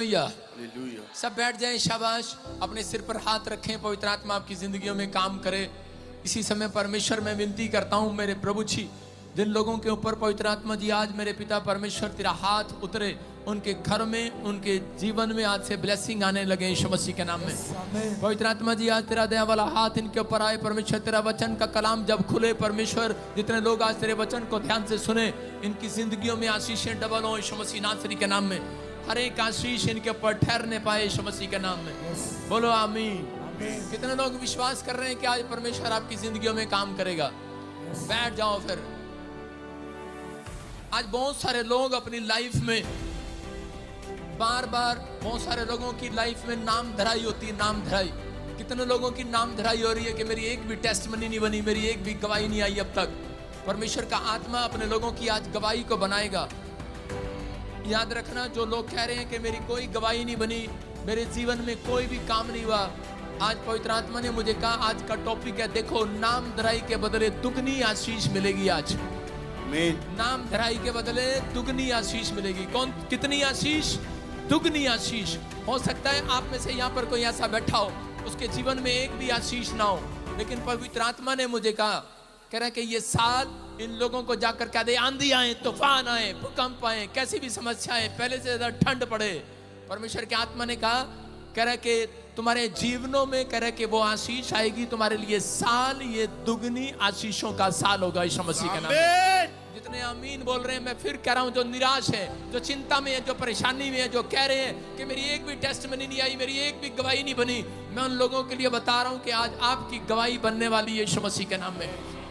Hallelujah. Hallelujah. सब बैठ जाएं, शाबाश। अपने सिर पर हाथ रखें, पवित्र आत्मा आपकी जिंदगियों में काम करे। इसी समय परमेश्वर मैं विनती करता हूं मेरे प्रभु जी, जिन लोगों के ऊपर पवित्र आत्मा जी आज मेरे पिता परमेश्वर तेरा हाथ उतरे, उनके घर में, उनके जीवन में आज से ब्लेसिंग आने लगे यीशु मसीह के नाम में। पवित्र आत्मा जी आज तेरा दया वाला हाथ इनके ऊपर आए परमेश्वर। तेरा वचन का कलाम जब खुले परमेश्वर, जितने लोग आज तेरे वचन को ध्यान से सुने, इनकी जिंदगियों में आशीषें डबल हो यीशु मसीह नासरी के नाम में। हर एक आशीष इनके ऊपर ठहरने पाए यीशु मसीह के नाम में। बोलो आमीन। कितने लोग विश्वास कर रहे हैं कि आज परमेश्वर आपकी जिंदगियों में काम करेगा? बैठ जाओ फिर। आज बहुत सारे लोग अपनी लाइफ में बार बार, बहुत सारे लोगों की लाइफ में नाम धराई होती है, नाम धराई। कितने लोगों की नाम धराई हो रही है कि मेरी एक भी टेस्टमनी नहीं बनी, मेरी एक भी गवाही नहीं आई अब तक। परमेश्वर का आत्मा अपने लोगों की आज गवाही को बनाएगा। याद रखना, जो लोग कह रहे हैं कि मेरी कोई गवाही नहीं बनी, मेरे जीवन में कोई भी काम नहीं हुआ, आज पवित्र आत्मा ने मुझे कहा आज का टॉपिक है, देखो नाम धराई के बदले दुगनी आशीष मिलेगी आज। नाम धराई के बदले दुगनी आशीष मिलेगी। कौन? कितनी आशीष? दुगनी आशीष। हो सकता है आप में से यहाँ पर कोई ऐसा बैठा हो, उसके जीवन में एक भी आशीष ना हो, लेकिन पवित्र आत्मा ने मुझे कहा, कह रहा है कि ये साल इन लोगों को जाकर कह दे, आंधी आए, तूफान आए, भूकंप आए, कैसी भी समस्याएं, पहले से ज्यादा ठंड पड़े, परमेश्वर के आत्मा ने कहा, कह रहा है कि तुम्हारे जीवनों में, कह रहा है कि वो आशीष आएगी तुम्हारे लिए। साल ये दुगनी आशीषों का साल होगा यीशु मसीह के नाम में। जितने आमीन बोल रहे हैं, मैं फिर कह रहा हूं, जो निराश है, जो चिंता में है, जो परेशानी में है, जो कह रहे हैं कि मेरी एक भी टेस्टमनी नहीं आई, मेरी एक भी गवाही नहीं बनी, मैं उन लोगों के लिए बता रहा हूं कि आज आपकी गवाही बनने वाली है यीशु मसीह के नाम में।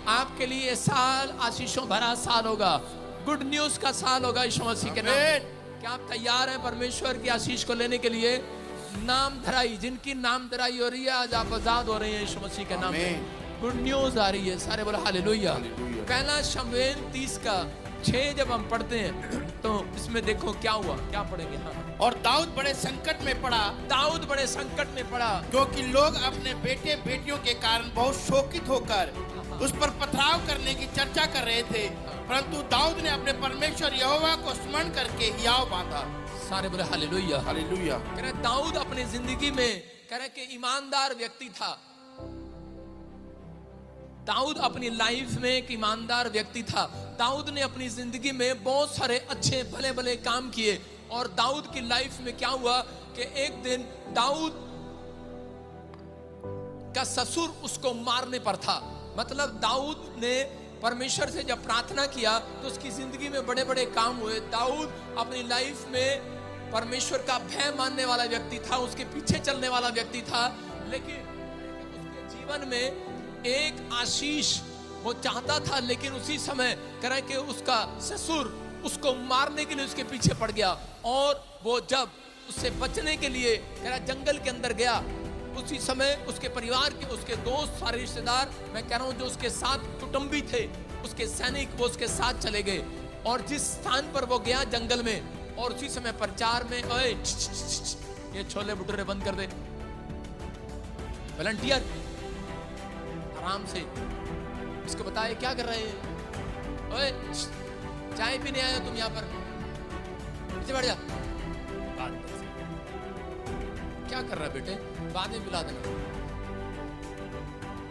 आपके लिए साल आशीषों भरा साल होगा, गुड न्यूज का साल होगा यीशु मसीह के नाम में। क्या आप तैयार हैं परमेश्वर की आशीष को लेने के लिए? नाम धराई, जिनकी नाम धराई हो रही है, आज आप आजाद हो रहे हैं यीशु मसीह के नाम में। गुड न्यूज आ रही है। सारे बोलो हालेलुया। पहला शमूएल 30 का 6 जब हम पढ़ते हैं तो इसमें देखो क्या हुआ, क्या पढ़ेंगे। हाँ। और दाऊद बड़े संकट में पड़ा, दाऊद बड़े संकट में पड़ा, क्योंकि लोग अपने बेटे बेटियों के कारण बहुत शोकित होकर उस पर पथराव करने की चर्चा कर रहे थे, परंतु दाऊद ने अपने परमेश्वर यहोवा को स्मरण करके हियाव बांधा। सारे बोले हालेलुया। हालेलुया। कह रहे दाऊद अपनी जिंदगी में, कह रहे कि ईमानदार व्यक्ति था। दाऊद अपनी लाइफ में एक ईमानदार व्यक्ति था। दाऊद ने अपनी जिंदगी में बहुत सारे अच्छे भले भले काम किए, और दाऊद की लाइफ में क्या हुआ कि एक दिन दाऊद का ससुर उसको मारने पर था। मतलब दाऊद ने परमेश्वर से जब प्रार्थना किया तो उसकी जिंदगी में बड़े बड़े काम हुए। दाऊद अपनी लाइफ में परमेश्वर का भय मानने वाला व्यक्ति था, उसके पीछे चलने वाला व्यक्ति था, लेकिन उसके जीवन में एक आशीष वो चाहता था, लेकिन उसी समय कह कि उसका ससुर उसको मारने के लिए उसके पीछे पड़ गया, और वो जब उससे बचने के लिए कह जंगल के अंदर गया, उसी समय उसके परिवार के, उसके दोस्त, सारे रिश्तेदार, मैं कह रहा हूं जो उसके साथ कुटुंबी थे, उसके सैनिक, वो उसके साथ चले गए। और जिस स्थान पर वो गया जंगल में, और उसी समय प्रचार में, ओए ये छोले भटूरे बंद कर दे, वॉलंटियर आराम से इसको बताए क्या कर रहे हैं, ओए चाय पीने आए हो तुम यहाँ पर, पीछे बैठ जा, क्या कर रहा है बेटे, बाद में पिला देना।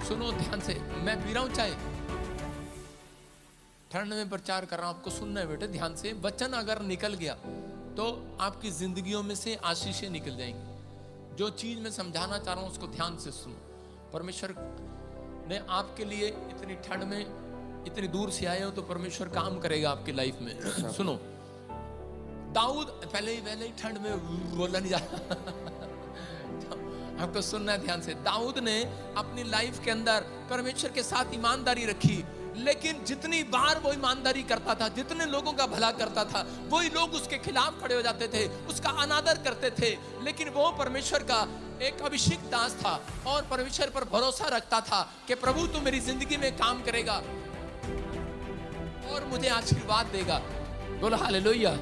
सुनो ध्यान से, मैं पी रहा हूं चाय, ठंड में प्रचार कर रहा हूं, आपको सुनना है बेटे ध्यान से। वचन अगर निकल गया तो आपकी जिंदगियों में से आशीषें निकल जाएंगी। जो चीज मैं समझाना चाह रहा हूं उसको ध्यान से सुनो। परमेश्वर ने आपके लिए इतनी ठंड में, इतनी दूर से आए हो तो परमेश्वर काम करेगा आपकी लाइफ में। सुनो, दाऊद पहले ही ठंड में बोला नहीं जा आपको सुनना है ध्यान से। दाऊद ने अपनी लाइफ के अंदर परमेश्वर के साथ ईमानदारी रखी, लेकिन जितनी बार वो ईमानदारी करता था, जितने लोगों का भला करता था, वही लोग उसके खिलाफ खड़े हो जाते थे, उसका अनादर करते थे। लेकिन वो परमेश्वर का एक अभिषिक्त दास था और परमेश्वर पर भरोसा रखता था कि प्रभु तू मेरी जिंदगी में काम करेगा और मुझे आशीर्वाद देगा। बोलो हालेलुया।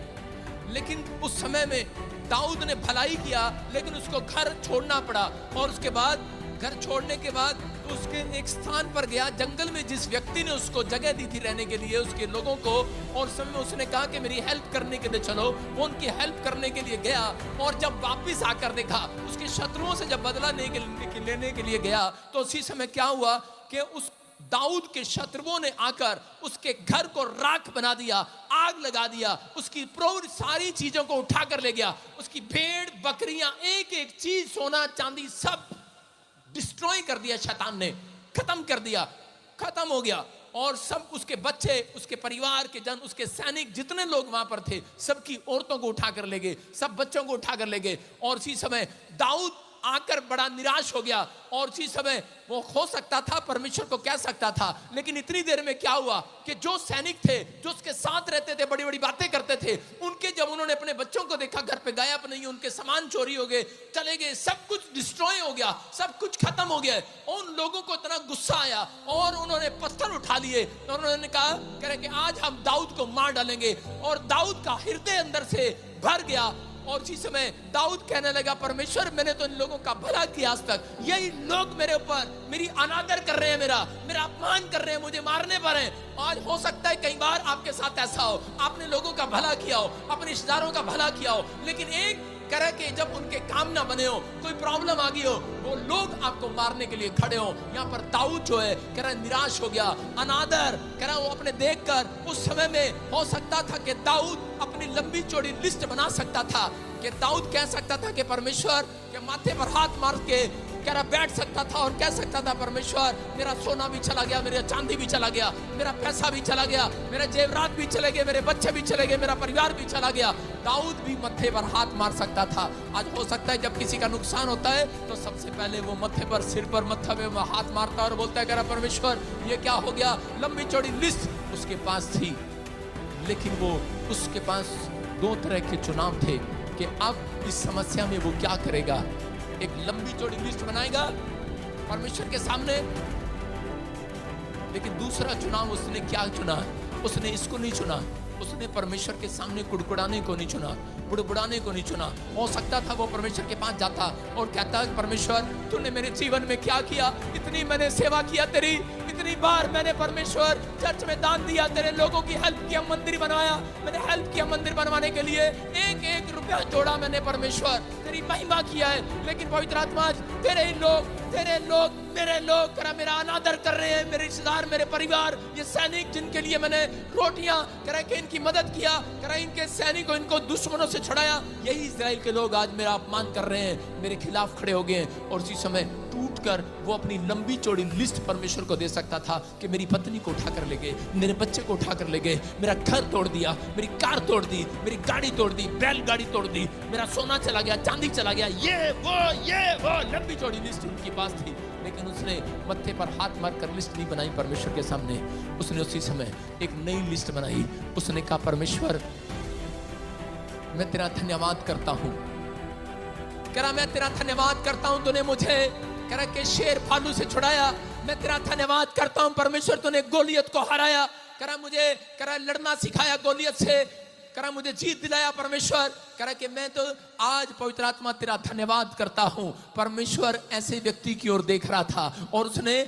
लेकिन उस समय में दाऊद ने भलाई किया, लेकिन उसको घर छोड़ना पड़ा, और उसके बाद घर छोड़ने के बाद तो उसके एक स्थान पर गया, जंगल में जिस व्यक्ति ने उसको जगह दी थी रहने के लिए, उसके लोगों को, और समय में उसने कहा कि मेरी हेल्प करने के लिए चलो। वो उनकी हेल्प करने के लिए गया, और जब वापस आकर देखा, उसके शत्रुओं से जब बदला लेने के लिए गया, तो उसी समय क्या हुआ कि उस दाऊद के शत्रुओं ने आकर उसके घर को राख बना दिया, आग लगा दिया, उसकी सारी चीजों को उठाकर ले गया, उसकी भेड़ बकरियां, एक एक चीज, सोना चांदी, सब डिस्ट्रॉय कर दिया शैतान ने, खत्म कर दिया, खत्म हो गया। और सब उसके बच्चे, उसके परिवार के जन, उसके सैनिक, जितने लोग वहां पर थे, सबकी औरतों को उठाकर ले गए, सब बच्चों को उठाकर ले गए। और इसी समय दाऊद आकर बड़ा निराश हो गया, और उसी समय वो हो सकता था परमेश्वर को कह सकता था, लेकिन इतनी देर में क्या हुआ कि जो सैनिक थे, जो उसके साथ रहते थे, बड़ी बड़ी बातें करते थे, उनके जब उन्होंने अपने बच्चों को देखा घर पे गायब नहीं, उनके सामान चोरी हो गए, चले गए, सब कुछ डिस्ट्रॉय हो गया, सब कुछ खत्म हो गया। और उन लोगों को इतना गुस्सा आया, और उन्होंने पत्थर उठा लिए, और उन्होंने कहा कि आज हम दाऊद को मार डालेंगे। और दाऊद का हृदय अंदर से भर गया, और इसी समय दाऊद कहने लगा, परमेश्वर मैंने तो इन लोगों का भला किया आज तक, यही लोग मेरे ऊपर मेरी अनादर कर रहे हैं, मेरा अपमान कर रहे हैं, मुझे मारने पर हैं। आज हो सकता है कई बार आपके साथ ऐसा हो, आपने लोगों का भला किया हो, अपने रिश्तेदारों का भला किया हो, लेकिन एक करे कि जब उनके काम ना बने हो, कोई प्रॉब्लम आ गई हो, वो लोग आपको मारने के लिए खड़े हो। यहाँ पर दाऊद जो है कह रहा निराश हो गया, अनादर कह रहा वो अपने देखकर, उस समय में हो सकता था कि दाऊद अपनी लंबी चौड़ी लिस्ट बना सकता था, कि दाऊद कह सकता था कि परमेश्वर के माथे पर हाथ मार के कह रहा बैठ सकता था और कह सकता था, परमेश्वर मेरा सोना भी चला गया, मेरा चांदी भी चला गया, मेरा पैसा भी चला गया, मेरे जेवरात भी चले गए, मेरे बच्चे भी चले गए, मेरा परिवार भी चला गया। दाऊद भी मत्थे पर हाथ मार सकता था। आज हो सकता है जब किसी का नुकसान होता है तो सबसे पहले वो मत्थे पर, सिर पर, मत्थे में हाथ मारता और बोलता है, कह रहा परमेश्वर ये क्या हो गया। लंबी चौड़ी लिस्ट उसके पास थी, लेकिन वो उसके पास दो तरह के चुनाव थे कि अब इस समस्या में वो क्या करेगा। एक लंबी चौड़ी लिस्ट बनाएगा परमेश्वर के सामने, लेकिन दूसरा चुनाव उसने क्या चुना, उसने इसको नहीं चुना, उसने परमेश्वर के सामने कुड़कुड़ाने को नहीं चुना, बुड़बुड़ाने को नहीं चुना। हो सकता था वो परमेश्वर के पास जाता और कहता, परमेश्वर तूने मेरे जीवन में क्या किया, इतनी मैंने सेवा किया तेरी, इतनी बार मैंने परमेश्वर चर्च में दान दिया, तेरे लोगों की हेल्प किया, मंदिर बनाया, मैंने हेल्प किया मंदिर बनवाने के लिए, एक एक रुपया जोड़ा मैंने, परमेश्वर तेरी महिमा किया है। लेकिन पवित्र आत्मा तेरे लोग मेरे लोग करा मेरा अनादर कर रहे हैं, मेरे रिश्तेदार, मेरे परिवार, ये सैनिक जिनके लिए मैंने रोटियां करा के इनकी मदद किया, करा इनके सैनिकों, इनको दुश्मनों से छुड़ाया, यही इजराइल के लोग आज मेरा अपमान कर रहे हैं, मेरे खिलाफ खड़े हो गए। और उसी समय टूटकर वो अपनी लंबी चौड़ी लिस्ट परमेश्वर को दे सकता था कि मेरी पत्नी को उठाकर ले गए, मेरे बच्चे को उठाकर ले गए, मेरा घर तोड़ दिया, मेरी कार तोड़ दी, मेरी गाड़ी तोड़ दी, बैलगाड़ी तोड़ दी, मेरा सोना चला गया, चांदी चला गया, ये वो लंबी चौड़ी लिस्ट उनके पास थी। लेकिन उसने मत्थे पर हाथ मारकर लिस्ट नहीं बनाई परमेश्वर के सामने, उसने उसी समय एक नई लिस्ट बनाई। उसने कहा, परमेश्वर मैं तेरा धन्यवाद करता हूं, कह रहा मैं तेरा धन्यवाद करता हूं, तूने मुझे कह रहा के शेर भालू से छुड़ाया, मैं तेरा धन्यवाद करता हूं परमेश्वर, तूने गोलियत को हराया, कह रहा मुझे कह रहा लड़ना सिखाया गोलियत से, कह रहा मुझे जीत दिलाया परमेश्वर, कह रहा कि मैं तो आज पवित्र आत्मा तेरा धन्यवाद करता हूं। परमेश्वर ऐसे व्यक्ति की ओर देख रहा था और उसने